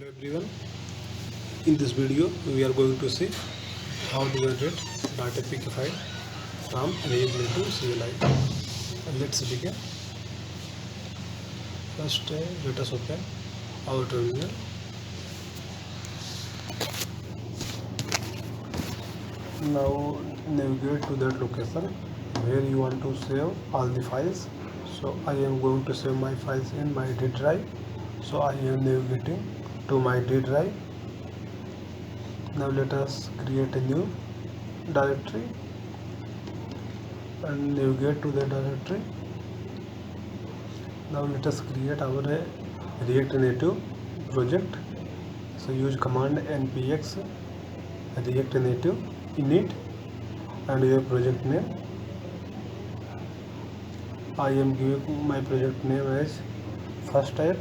Hello everyone, in this video we are going to see how to generate data pick file from React Native CLI. Let's begin. First let us open our terminal. Now navigate to that location where you want to save all the files. So I am going to save my files in my D drive. So I am navigating to my D drive. Now let us create a new directory and navigate to the directory. Now let us create our React Native project. So use command npx React Native init and your project name. I am giving my project name as first type.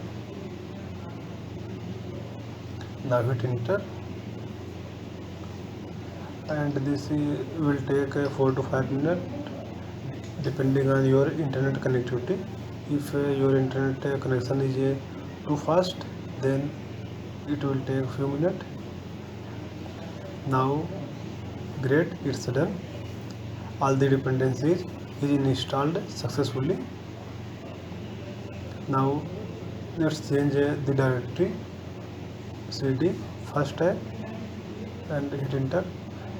Now hit enter, and this will take 4 to 5 minutes depending on your internet connectivity. If your internet connection is too fast, then it will take few minutes. Now great, it's done. All the dependencies is installed successfully. Now let's change the directory cd first type and hit enter.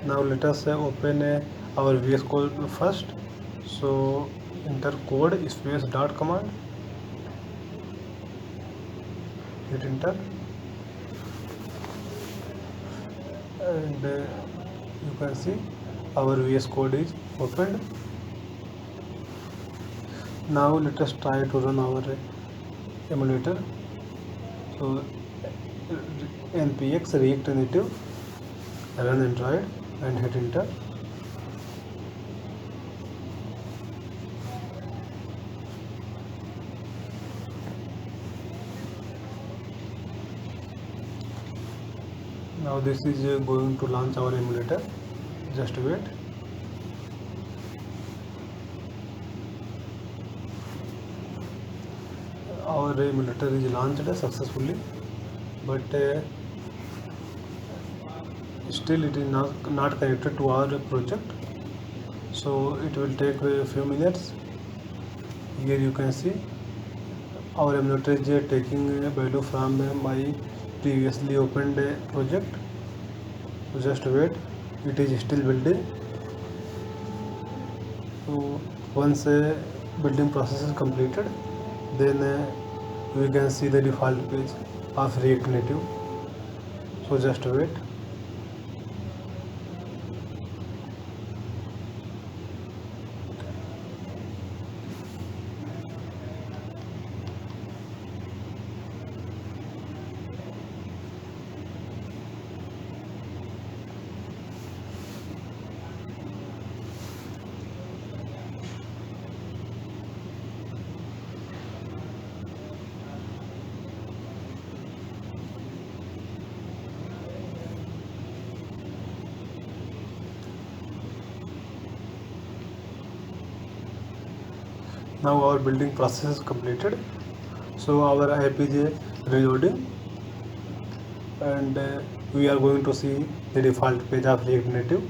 Now let us open our VS Code first. So enter code space dot command, hit enter, and you can see our VS Code is opened. Now let us try to run our emulator. So npx React Native run Android and hit enter. Now this is going to launch our emulator. Just wait. Our emulator is launched successfully, but still it is not connected to our project. So it will take a few minutes. Here you can see our emulator is taking a value from my previously opened project. So just wait, it is still building. So once building process is completed, then we can see the default page of React Native. So just wait. Now our building process is completed. So our app is reloading, and we are going to see the default page of React Native.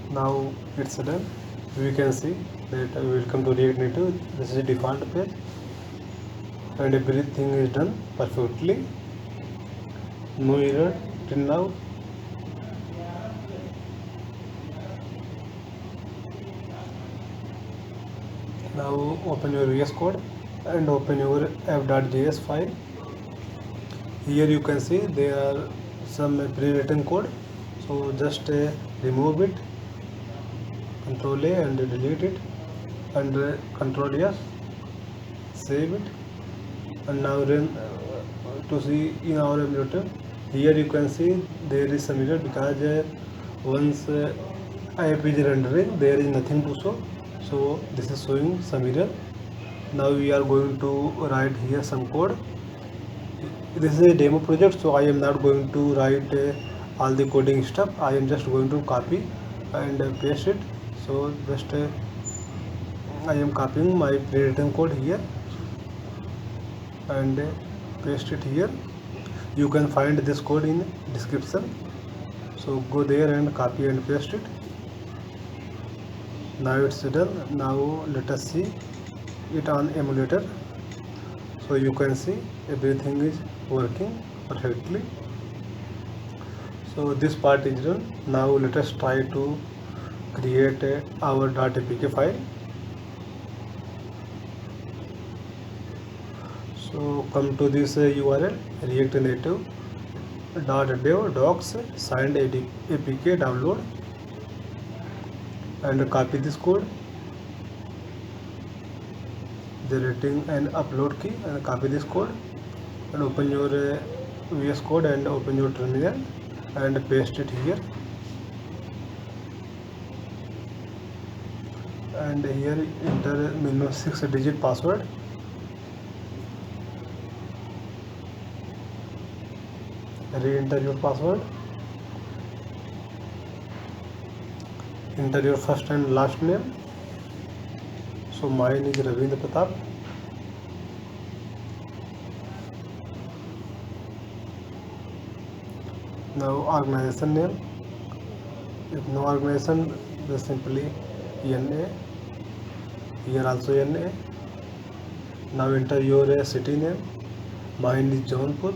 Now it's done. We can see that welcome to React Native. This is the default page, and everything is done perfectly. No error till now. Now open your VS Code and open your app.js file. Here you can see there are some pre-written code. So just remove it, Control A and delete it, and Control S, save it. And now run to see in our emulator. Here you can see there is some error because once app is rendering, there is nothing to show. So this is showing some error. Now we are going to write here some code. This is a demo project, so I am not going to write all the coding stuff. I am just going to copy and paste it. So just I am copying my pre-written code here and paste it here. You can find this code in description, so go there and copy and paste it. Now it's done. Now let us see it on emulator. So you can see everything is working perfectly. So this part is done. Now let us try to create our .apk file. So come to this URL react native .dev docs signed apk download and copy this code, generating an upload key, and copy this code and open your VS Code and open your terminal and paste it here. And here enter minimum 6-digit password. Re-enter your password. Enter your first and last name. So mine is Ravindra Pratap. Now organization name. If no organization, then simply NA. Here also NA. Now enter your city name. Mine is Jaunpur,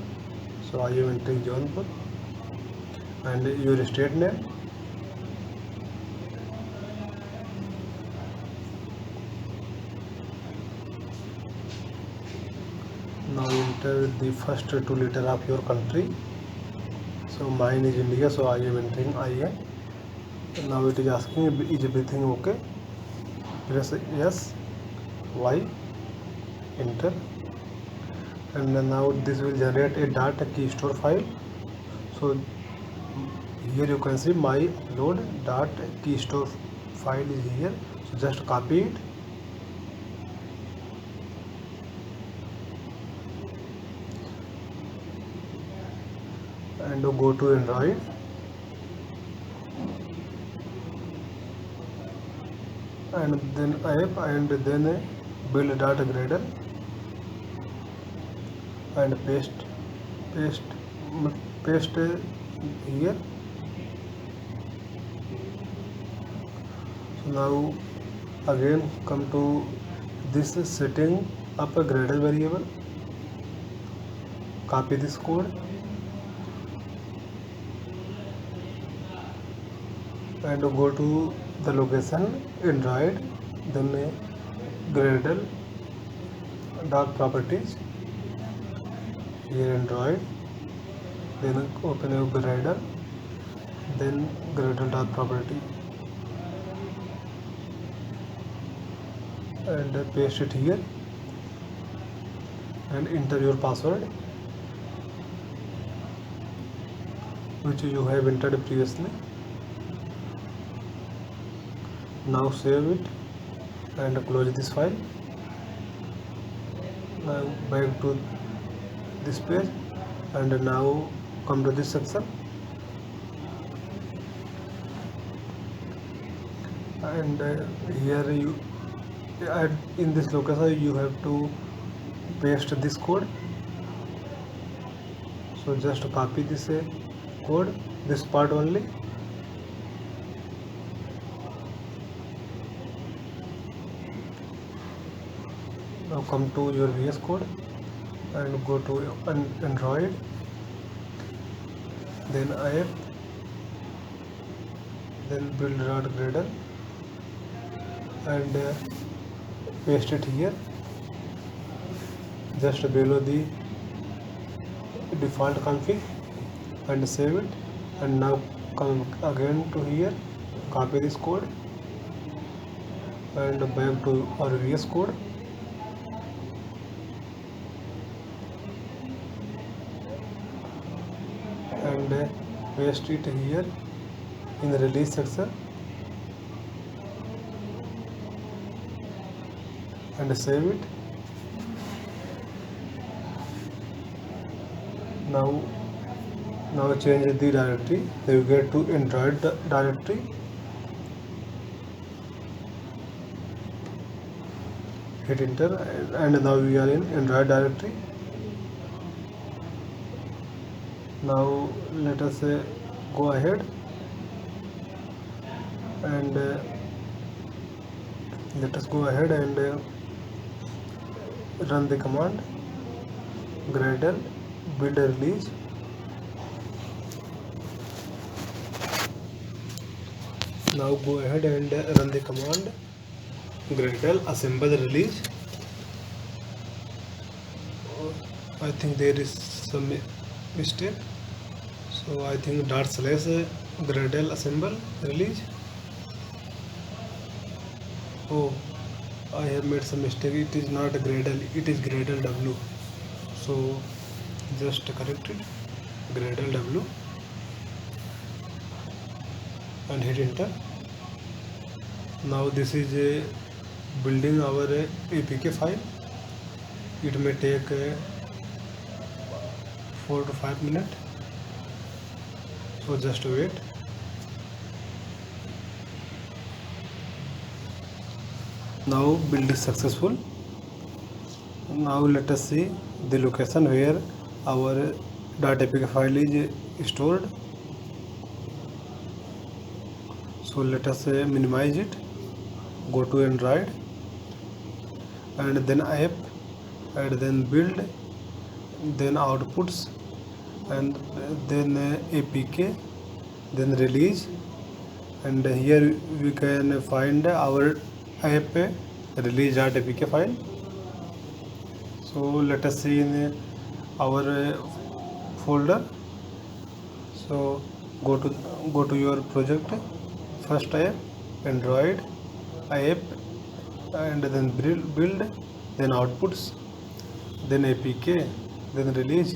so I am entering Jaunpur. And your state name. Now enter the first 2 letters of your country. So mine is India, so I am entering IA. Now it is asking, is everything okay? Press yes, Y, enter. And now this will generate a .keystore file. So here you can see my upload .keystore file is here. So just copy it. And go to Android. And then app and then build.gradle and paste here. So now again come to this setting up a Gradle variable, copy this code and go to the location Android, then Gradle dot properties, here Android, then open a Gradle, then Gradle dot property and paste it here and enter your password which you have entered previously. Now save it and close this file. Now back to this page and now come to this section and here you in this location you have to paste this code. So just copy this code, this part only. Now come to your VS Code and go to Android, then app, then build.gradle and paste it here just below the default config and save it. And now come again to here, copy this code and back to our VS Code and paste it here in the release section and save it. Now change the directory, then you get to Android directory hit enter, and now we are in Android directory. Now let us go ahead and run the command gradle build release. Now go ahead and run the command gradle assemble release. I think there is some mistake, so I think / gradle assemble release. Oh, I have made some mistake. It is not gradle, it is gradle w. So just correct it, gradle w, and hit enter. Now this is building our APK file. It may take 4 to 5 minutes, so just wait. Now build is successful. Now let us see the location where our .apk file is stored. So let us minimize it, go to Android, and then app, and then build, then outputs, and then APK, then release, and here we can find our app release.apk file. So let us see in our folder. So go to your project, first app, Android app, and then build, then outputs, then APK, then release.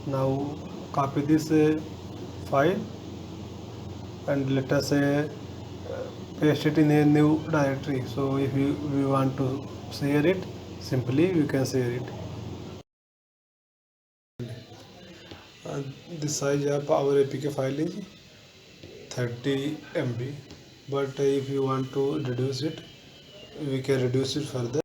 Now copy this file and let us paste it in a new directory. So if we want to share it, simply we can share it. The size of our APK file is 30 MB, but if you want to reduce it, we can reduce it further.